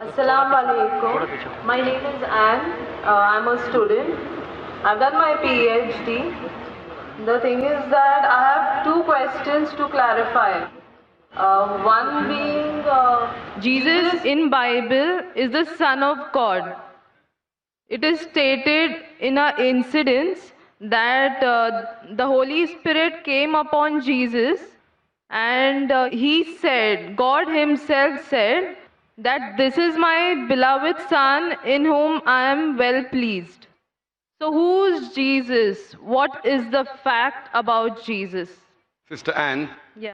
Assalamu alaikum. My name is Anne. I'm a student. I've done my PhD. The thing is that I have two questions to clarify. One being, Jesus in Bible is the Son of God. It is stated in an incident that the Holy Spirit came upon Jesus, and he said, God himself said, that this is my beloved Son in whom I am well pleased. So who's Jesus? What is the fact about Jesus? Sister Anne. Yeah.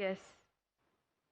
Yes.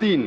3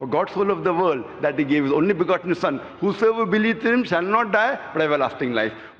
For God so loved the world that he gave his only begotten son whosoever believeth in him shall not die but have everlasting life।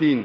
3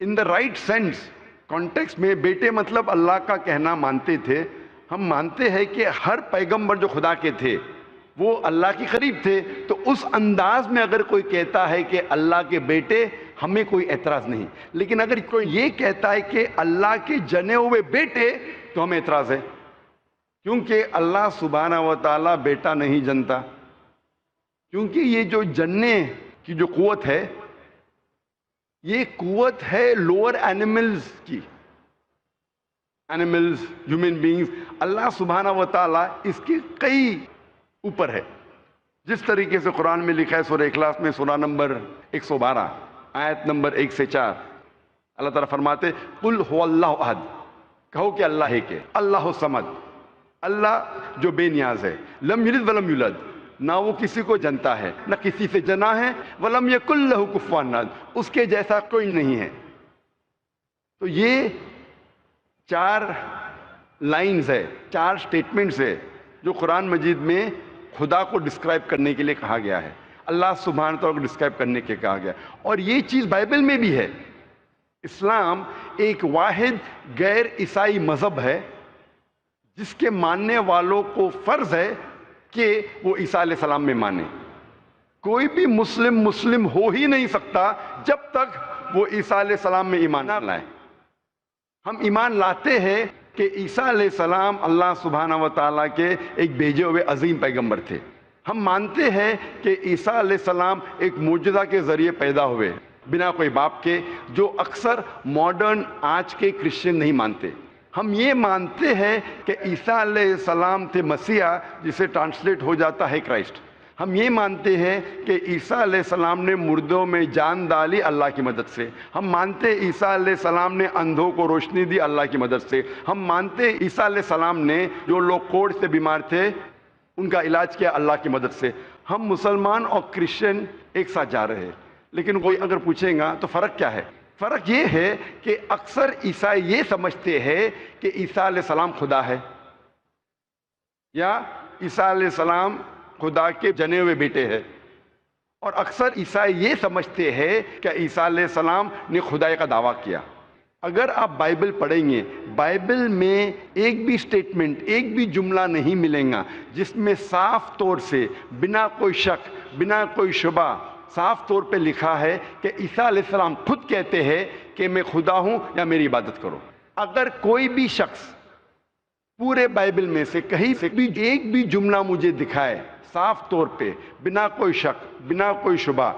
in the right sense context میں بیٹے مطلب اللہ کا کہنا مانتے تھے. ہم مانتے ہیں کہ ہر پیغمبر جو خدا کے تھے وہ اللہ کے قریب تھے, تو اس انداز میں اگر کوئی کہتا ہے کہ اللہ کے بیٹے, ہمیں کوئی اعتراض نہیں. لیکن اگر کوئی یہ کہتا ہے کہ اللہ کے جنے ہوئے بیٹے, تو ہمیں اعتراض ہے, کیونکہ اللہ سبحانہ و تعالیٰ بیٹا نہیں جنتا. کیونکہ یہ جو جننے کی جو قوت ہے, یہ قوت ہے لوور اینیملز کی, اینیملز, ہیومن بینگز. اللہ سبحانہ و تعالیٰ اس کے کئی اوپر ہے. جس طریقے سے قرآن میں لکھا ہے سورہ اخلاص میں سورہ نمبر 112 آیت نمبر 1 سے 4, اللہ تعالیٰ فرماتے قل هو اللہ احد, کہو کہ اللہ ہے کہ اللہ الصمد, اللہ جو بے نیاز ہے, لم یلد ولم یولد, نہ وہ کسی کو جنتا ہے نہ کسی سے جنا ہے, ولم یکن لہ کفوا احد, اس کے جیسا کوئی نہیں ہے. تو یہ 4 لائنز ہے, 4 سٹیٹمنٹس ہے جو قرآن مجید میں خدا کو ڈسکرائب کرنے کے لیے کہا گیا ہے, اللہ سبحانہ تعالیٰ کو ڈسکرائب کرنے کے کہا گیا. اور یہ چیز بائبل میں بھی ہے. اسلام ایک واحد غیر عیسائی مذہب ہے جس کے ماننے والوں کو فرض ہے کہ وہ عیسیٰ علیہ السلام میں مانے. کوئی بھی مسلم ہو ہی نہیں سکتا جب تک وہ عیسیٰ علیہ السلام میں ایمان نہ لائے. ہم ایمان لاتے ہیں کہ عیسیٰ علیہ السلام اللہ سبحانہ و تعالیٰ کے ایک بھیجے ہوئے عظیم پیغمبر تھے. ہم مانتے ہیں کہ عیسیٰ علیہ السلام ایک معجزہ کے ذریعے پیدا ہوئے بنا کوئی باپ کے, جو اکثر ماڈرن آج کے کرسچن نہیں مانتے. ہم یہ مانتے ہیں کہ عیسیٰ علیہ السلام تھے مسیح, جسے ٹرانسلیٹ ہو جاتا ہے کرائسٹ. ہم یہ مانتے ہیں کہ عیسیٰ علیہ السلام نے مردوں میں جان ڈالی اللہ کی مدد سے. ہم مانتے ہیں عیسیٰ علیہ السلام نے اندھوں کو روشنی دی اللہ کی مدد سے. ہم مانتے ہیں عیسیٰ علیہ السلام نے جو لوگ کوڑھ سے بیمار تھے ان کا علاج کیا اللہ کی مدد سے. ہم مسلمان اور کرسچن ایک ساتھ جا رہے ہیں. لیکن کوئی اگر پوچھیں گا تو فرق کیا ہے؟ فرق یہ ہے کہ اکثر عیسائی یہ سمجھتے ہیں کہ عیسیٰ علیہ السلام خدا ہے, یا عیسیٰ علیہ السلام خدا کے جنے ہوئے بیٹے ہیں. اور اکثر عیسائی یہ سمجھتے ہیں کہ عیسیٰ علیہ السلام نے خدائی کا دعویٰ کیا. اگر آپ بائبل پڑھیں گے, بائبل میں ایک بھی سٹیٹمنٹ, ایک بھی جملہ نہیں ملے گا جس میں صاف طور سے بنا کوئی شک, بنا کوئی شبہ, صاف طور پہ لکھا ہے کہ عیسیٰ علیہ السلام خود کہتے ہیں کہ میں خدا ہوں یا میری عبادت کرو. اگر کوئی بھی شخص پورے بائبل میں سے کہیں سے بھی ایک بھی جملہ مجھے دکھائے صاف طور پہ بنا کوئی شک, بنا کوئی شبہ,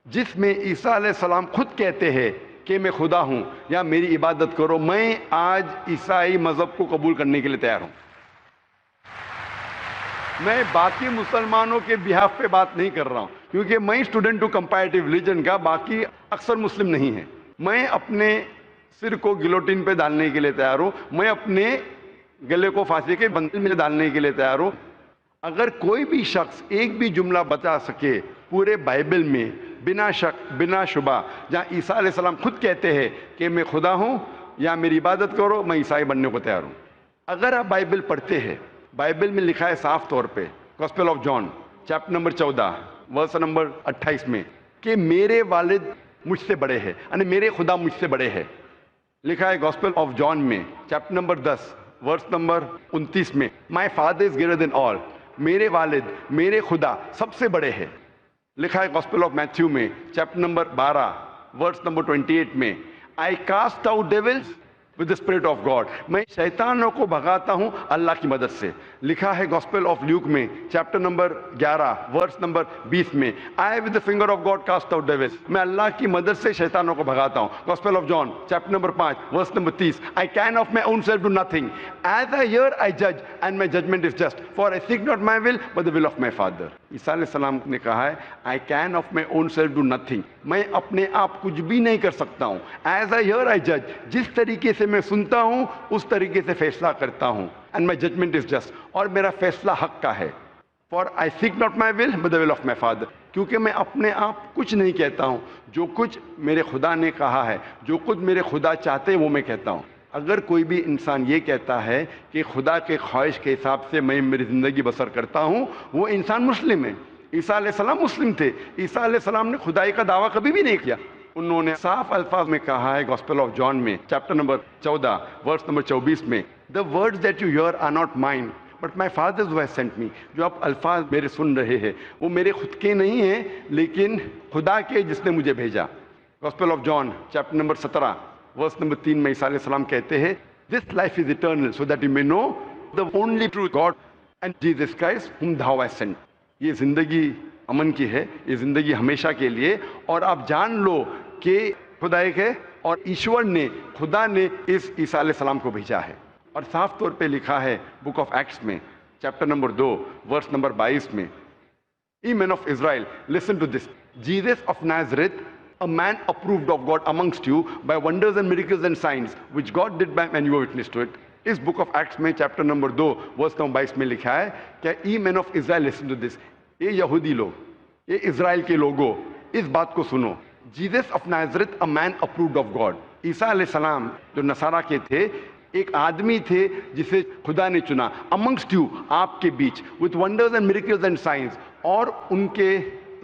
جس میں عیسیٰ علیہ السلام خود کہتے ہیں کہ میں خدا ہوں یا میری عبادت کرو, میں آج عیسائی مذہب کو قبول کرنے کے لیے تیار ہوں. میں باقی مسلمانوں کے بہاف پہ بات نہیں کر رہا ہوں, کیونکہ میں اسٹوڈنٹ ہوں کمپیریٹیو ریلیجن کا, باقی اکثر مسلم نہیں ہیں. میں اپنے سر کو گلوٹین پہ ڈالنے کے لیے تیار ہوں, میں اپنے گلے کو پھانسی کے بندل میں ڈالنے کے لیے تیار ہوں. اگر کوئی بھی شخص ایک بھی جملہ بتا سکے پورے بائبل میں بنا شک, بنا شبہ, جہاں عیسیٰ علیہ السلام خود کہتے ہیں کہ میں خدا ہوں یا میری عبادت کرو, میں عیسائی بننے کو تیار ہوں. اگر آپ بائبل پڑھتے ہیں, بائبل میں لکھا ہے صاف طور پہ, gospel of John chapter number 14 verse number 28 میں, کہ میرے والد مجھ سے بڑے ہیں, یعنی میرے خدا مجھ سے بڑے ہیں. لکھا ہے گاسپل آف جان میں چیپٹر نمبر 10 ورس نمبر 29 میں, my father is greater than آل, میرے والد, میرے خدا سب سے بڑے ہیں. لکھا ہے گاسپل آف میتھیو میں چیپٹر نمبر 12 ورس نمبر 28 میں, I cast out devils with the spirit of God, میں شیطانوں کو بھگاتا ہوں اللہ کی مدد سے. لکھا ہے گاسپل آف لیوک میں چیپٹر نمبر 11 ورس نمبر 20 میں, I with the finger of God cast out devils, میں اللہ کی مدد سے شیطانوں کو بھگاتا ہوں. Gospel of John chapter number 5 verse number 30, I can of my own self do nothing, as I hear I judge and my judgment is just, for I seek not my will but the will of my Father. عیسیٰ علیہ السلام نے کہا ہے I can of my own self do nothing, میں اپنے آپ کچھ بھی نہیں کر سکتا ہوں. As I hear I judge, جس طریقے سے میں سنتا ہوں اس طریقے سے فیصلہ کرتا ہوں. And my judgment is just, اور میرا فیصلہ حق کا ہے. For I seek not my will but the will of my Father, کیونکہ میں اپنے آپ کچھ نہیں کہتا ہوں, جو کچھ میرے خدا نے کہا ہے, جو کچھ میرے خدا چاہتے ہیں وہ میں کہتا ہوں. اگر کوئی بھی انسان یہ کہتا ہے کہ خدا کے خواہش کے حساب سے میں میری زندگی بسر کرتا ہوں, وہ انسان مسلم ہے. عیسیٰ علیہ السلام مسلم تھے. عیسیٰ علیہ السلام نے خدائی کا دعویٰ کبھی بھی نہیں کیا. انہوں نے صاف الفاظ میں کہا ہے گاسپل آف جان میں چیپٹر نمبر 14 ورس نمبر 24 میں the words that you hear are not mine but my father who has sent me. جو آپ الفاظ میرے سن رہے ہیں وہ میرے خود کے نہیں ہیں لیکن خدا کے جس نے مجھے بھیجا. Gospel of John chapter number 17 verse number 3 میں عیسیٰ علیہ السلام کہتے ہیں this life is eternal so that you may know the only true God and Jesus Christ whom thou hast sent. یہ زندگی امن کی ہے, یہ زندگی ہمیشہ کے لیے, اور آپ جان لو کہ خدا ایک ہے اور ایشور نے خدا نے اس عیسیٰ علیہ السلام کو بھیجا ہے. اور صاف طور پہ لکھا ہے بک آف ایکٹس میں چیپٹر نمبر 2 ورس نمبر 22 میں Ye men of Israel, listen to this. Jesus of Nazareth, a man approved of God amongst you by wonders and miracles and signs which God did by him, and you were witness to it. اس book of Acts میں chapter number 2 verse number 22 میں لکھا ہے کہ Ye men of Israel, listen to this. یہ یہودی لوگ, یہ اسرائیل کے لوگوں, اس بات کو سنو. Jesus of Nazareth, a man approved of God. عیسیٰ علیہ السلام جو نصارہ کے تھے ایک آدمی تھے جسے خدا نے چنا. amongst you, آپ کے بیچ, with wonders and miracles and signs, اور ان کے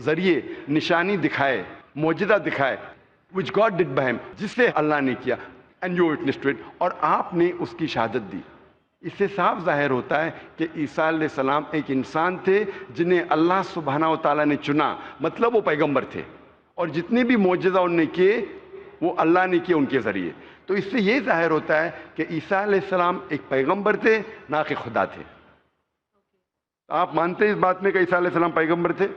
ذریعے نشانی دکھائے, معجزہ دکھائے, which God did by him, جس سے اللہ نے کیا, and you witnessed to it, اور آپ نے اس کی شہادت دی. اس سے صاف ظاہر ہوتا ہے کہ عیسیٰ علیہ السلام ایک انسان تھے جنہیں اللہ سبحانہ و تعالیٰ نے چنا, مطلب وہ پیغمبر تھے, اور جتنے بھی معجزہ انہوں نے کیے وہ اللہ نے کیے ان کے ذریعے. تو اس سے یہ ظاہر ہوتا ہے کہ عیسیٰ علیہ السلام ایک پیغمبر تھے, نہ کہ خدا تھے. آپ مانتے ہیں اس بات میں کہ عیسیٰ علیہ السلام پیغمبر تھے؟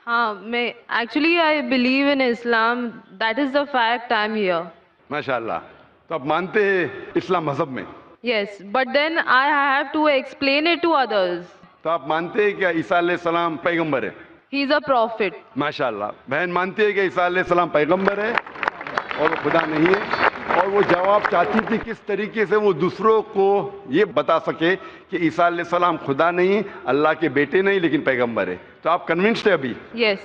ہاں, میں actually I believe in Islam, that is the fact I am here. ماشاء اللہ. تو آپ مانتے ہیں اسلام مذہب میں؟ Yes, but then I have to explain it to others. تو آپ مانتے ہیں کہ عیسیٰ علیہ السلام پیغمبر ہے؟ ہی از اے پروفٹ. ماشاء اللہ. بہن مانتی ہے کہ عیسیٰ علیہ السلام پیغمبر ہے اور وہ خدا نہیں ہے, اور وہ جواب چاہتی تھی کس طریقے سے وہ دوسروں کو یہ بتا سکے کہ عیسیٰ علیہ السلام خدا نہیں, اللہ کے بیٹے نہیں, لیکن پیغمبر ہے. تو آپ کنونسڈ ہے ابھی؟ یس.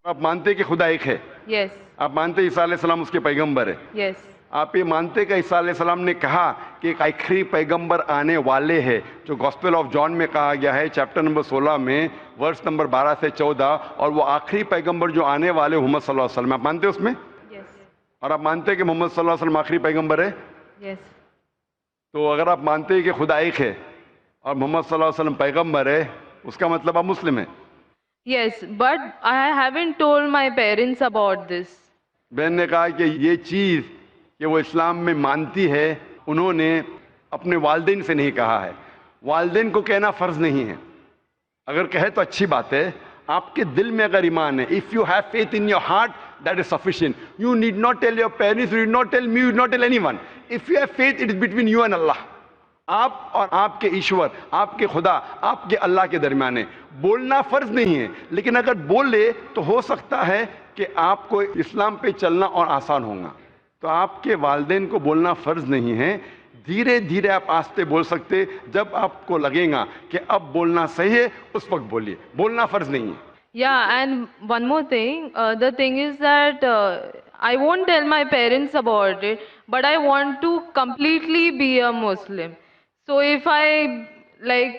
آپ مانتے کہ خدا ایک ہے؟ یس. آپ مانتے عیسیٰ علیہ السلام اس کے پیغمبر ہے؟ یس. آپ یہ مانتے کہ عیسیٰ علیہ السلام نے کہا کہ ایک آخری پیغمبر آنے والے ہیں, جو گاسپل آف جان میں کہا گیا ہے چیپٹر نمبر 16 میں ورس نمبر 12 سے 14, اور وہ آخری پیغمبر جو آنے والے محمد صلی اللہ علیہ وسلم, آپ مانتے اس میں؟ اور آپ مانتے ہیں کہ محمد صلی اللہ علیہ وسلم آخری پیغمبر ہے؟ یس. تو اگر آپ مانتے ہیں کہ خدا ایک ہے اور محمد صلی اللہ علیہ وسلم پیغمبر ہے, اس کا مطلب آپ مسلم ہیں؟ Yes, but I haven't told my parents about this. بہن نے کہا کہ یہ چیز کہ وہ اسلام میں مانتی ہے انہوں نے اپنے والدین سے نہیں کہا ہے. والدین کو کہنا فرض نہیں ہے, اگر کہے تو اچھی بات ہے. آپ کے دل میں اگر ایمان ہے, if you have faith in your heart, that is sufficient. You need not tell your parents, you need not tell me, you need not tell anyone. If you have faith, it is between you and Allah. آپ اور آپ کے ایشور, آپ کے خدا, آپ کے اللہ کے درمیان ہے. بولنا فرض نہیں ہے, لیکن اگر بول لے تو ہو سکتا ہے کہ آپ کو اسلام پہ چلنا اور آسان ہوگا. تو آپ کے والدین کو بولنا فرض نہیں ہے, دھیرے دھیرے آپ آستے بول سکتے. جب آپ کو لگے گا کہ اب بولنا صحیح ہے اس وقت بولیے, بولنا فرض نہیں ہے. Yeah, and one more thing, the thing is that I won't tell my parents about it, but I want to completely be a Muslim. So if I like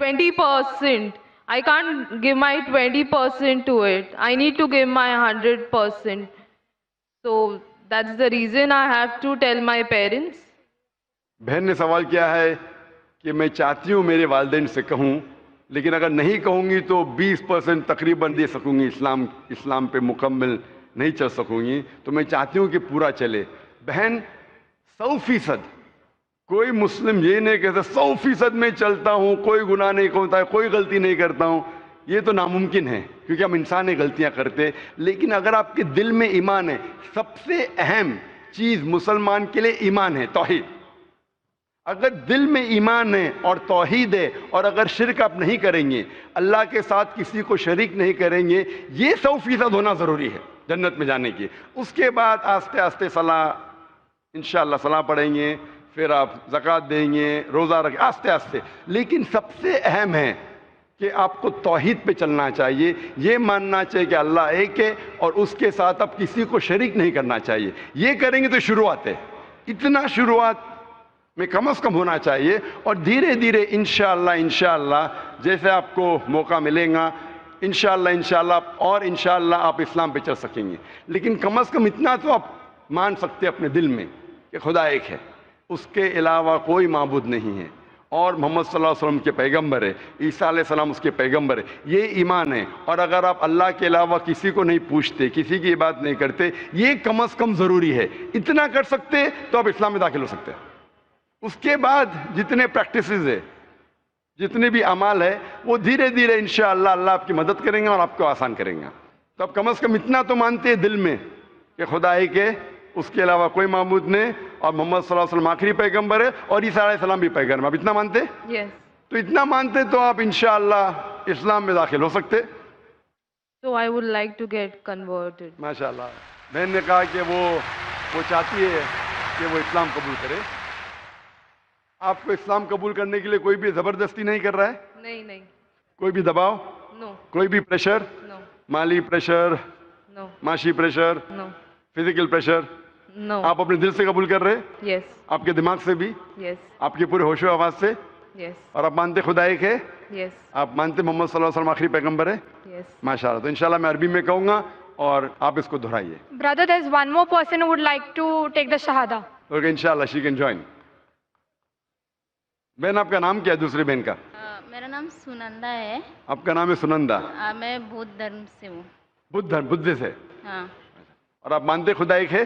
20%, I can't give my 20% to it. I need to give my 100%. So that's the reason I have to tell my parents. بہن نے سوال کیا ہے کہ میں چاہتی ہوں میرے والدین سے کہوں, لیکن اگر نہیں کہوں گی تو 20% تقریباً دے سکوں گی, اسلام پہ مکمل نہیں چل سکوں گی. تو میں چاہتی ہوں کہ پورا چلے. بہن 100%, کوئی مسلم یہ نہیں کہتا 100% میں چلتا ہوں, کوئی گناہ نہیں کرتا, کوئی غلطی نہیں کرتا ہوں. یہ تو ناممکن ہے کیونکہ ہم انسان غلطیاں کرتے. لیکن اگر آپ کے دل میں ایمان ہے, سب سے اہم چیز مسلمان کے لیے ایمان ہے, توحید. اگر دل میں ایمان ہے اور توحید ہے, اور اگر شرک آپ نہیں کریں گے, اللہ کے ساتھ کسی کو شریک نہیں کریں گے, یہ 100% ہونا ضروری ہے جنت میں جانے کی. اس کے بعد آستے آستے صلاح, انشاءاللہ صلاح پڑھیں گے, پھر آپ زکوٰۃ دیں گے, روزہ رکھیں, آستے آستے. لیکن سب سے اہم ہے کہ آپ کو توحید پہ چلنا چاہیے, یہ ماننا چاہیے کہ اللہ ایک ہے اور اس کے ساتھ آپ کسی کو شریک نہیں کرنا چاہیے. یہ کریں گے تو شروعات ہے, اتنا شروعات میں کم از کم ہونا چاہیے. اور دھیرے دھیرے انشاءاللہ جیسے آپ کو موقع ملے گا انشاءاللہ اور انشاءاللہ آپ اسلام پہ چل سکیں گے. لیکن کم از کم اتنا تو آپ مان سکتے اپنے دل میں کہ خدا ایک ہے, اس کے علاوہ کوئی معبود نہیں ہے, اور محمد صلی اللہ علیہ وسلم کے پیغمبر ہے, عیسیٰ علیہ السلام اس کے پیغمبر ہے. یہ ایمان ہے. اور اگر آپ اللہ کے علاوہ کسی کو نہیں پوچھتے, کسی کی عبادت نہیں کرتے, یہ کم از کم ضروری ہے. اتنا کر سکتے تو آپ اسلام میں داخل ہو سکتے ہیں. اس کے بعد جتنے پریکٹسز ہے, جتنے بھی اعمال ہے, وہ دھیرے دھیرے انشاءاللہ اللہ آپ کی مدد کریں گے اور آپ کو آسان کریں گے. تو آپ کم از کم اتنا تو مانتے ہیں دل میں کہ خدا ایک ہے, اس کے علاوہ کوئی معبود نہیں, اور محمد صلی اللہ علیہ وسلم آخری پیغمبر ہے, اور عیسیٰ علیہ السلام بھی پیغمبر. آپ اتنا مانتے؟ Yes. تو اتنا مانتے تو آپ انشاءاللہ اسلام میں داخل ہو سکتے. So I would like to get converted. ماشاءاللہ. بہن نے کہا کہ وہ چاہتی ہے کہ وہ اسلام قبول کرے. آپ کو اسلام قبول کرنے کے لیے کوئی بھی زبردستی نہیں کر رہا ہے؟ نہیں. کوئی بھی دباؤ, No. کوئی بھی پریشر, No. مالی پریشر, No. معاشی pressure, No. Physical pressure, No. آپ اپنے دل سے قبول کر رہے, Yes. آپ کے دماغ سے بھی, Yes. آپ کے پورے ہوش و آواز سے, Yes. اور آپ مانتے خدا ایک ہے, Yes. آپ مانتے محمد صلی اللہ علیہ وسلم آخری پیغمبر ہے. Yes. ماشاءاللہ. تو انشاءاللہ میں عربی میں کہوں گا اور آپ اس کو دہرائیے. Brother, there's one more person who would like to take the Shahada. Okay, انشاءاللہ شی کین جوائن. بہن آپ کا نام کیا ہے دوسری بہن کا؟ میرا نام سنندا ہے. آپ کا نام ہے سنندا. میں بدھ دھرم سے ہوں. بدھ سے. ہاں. اور آپ مانتے خدا ایک ہے؟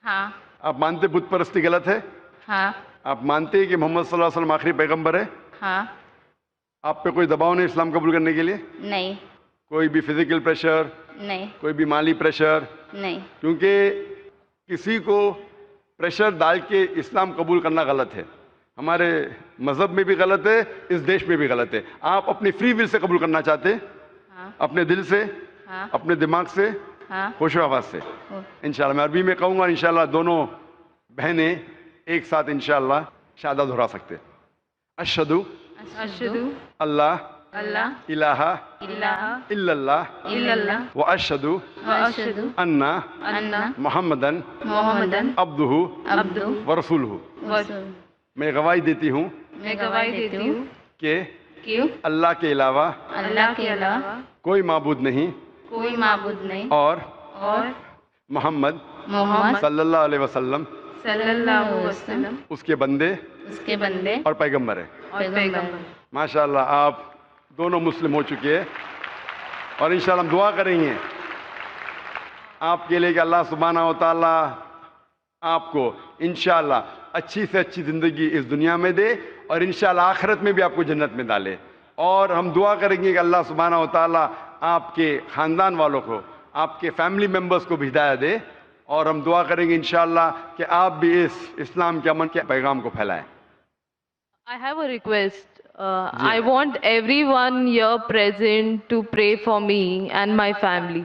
ہاں. آپ مانتے بت پرستی غلط ہے؟ ہاں. آپ مانتے کہ محمد صلی اللہ علیہ وسلم آخری پیغمبر ہے؟ ہاں. آپ پہ کوئی دباؤ نہیں اسلام قبول کرنے کے لیے؟ نہیں. کوئی بھی فزیکل پریشر, نہیں. کوئی بھی مالی پریشر؟ نہیں. کیونکہ کسی کو پریشر ڈال کے اسلام قبول کرنا غلط ہے. ہمارے مذہب میں بھی غلط ہے, اس دیش میں بھی غلط ہے. آپ اپنی فری ول سے قبول کرنا چاہتے, ہاں. اپنے دل سے, ہاں. اپنے دماغ سے, ہاں. ہوش و آواز سے. انشاءاللہ میں عربی میں کہوں گا, انشاءاللہ دونوں بہنیں ایک ساتھ انشاءاللہ شہادہ دہرا سکتے. اشہدو Ashhadu اللہ Allah الہ ilaha الا اللہ illallah واشہدو wa ashhadu انہ anna محمدن Muhammadan عبدہ abduhu ورسولہ. wa میں گواہی دیتی ہوں میں گواہی دیتی ہوں کہ کہ اللہ کے علاوہ اللہ کے علاوہ کوئی معبود نہیں, کوئی معبود نہیں, اور اور محمد محمد صلی اللہ علیہ وسلم صلی اللہ علیہ وسلم اس کے بندے اس کے بندے اور پیغمبر ہے. اور پیغمبر. ماشاءاللہ آپ دونوں مسلم ہو چکے ہیں, اور انشاءاللہ ہم دعا کریں گے آپ کے لیے کہ اللہ سبحانہ و تعالیٰ آپ کو انشاءاللہ اچھی سے اچھی زندگی اس دنیا میں دے, اور انشاءاللہ آخرت میں بھی آپ کو جنت میں ڈالے. اور ہم دعا کریں گے کہ اللہ سبحانہ و تعالیٰ آپ کے خاندان والوں کو, آپ کے فیملی ممبرز کو بھی ہدایت دے, اور ہم دعا کریں گے انشاءاللہ کہ آپ بھی اس اسلام کے امن کے پیغام کو پھیلائیں. I have a request. I want everyone here present to pray for me and my family.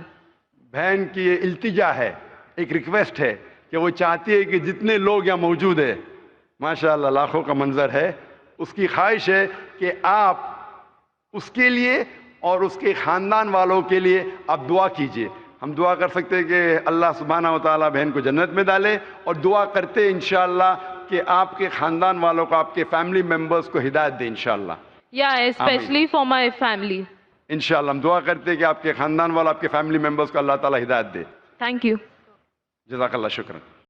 بہن کی یہ التجا ہے, ایک ریکویسٹ ہے کہ وہ چاہتی ہے کہ جتنے لوگ یہاں موجود ہیں, ماشاءاللہ لاکھوں کا منظر ہے, اس کی خواہش ہے کہ آپ اس کے لیے اور اس کے خاندان والوں کے لیے آپ دعا کیجئے. ہم دعا کر سکتے ہیں کہ اللہ سبحانہ و تعالیٰ بہن کو جنت میں ڈالے, اور دعا کرتے انشاءاللہ کہ آپ کے خاندان والوں کو, آپ کے فیملی ممبرز کو ہدایت دے انشاءاللہ. Yeah, especially for my family. انشاءاللہ ہم دعا کرتے ہیں کہ آپ کے خاندان والوں, آپ کے فیملی ممبرز کو اللہ تعالیٰ ہدایت دے. Thank you. جزاک اللہ, شکرا.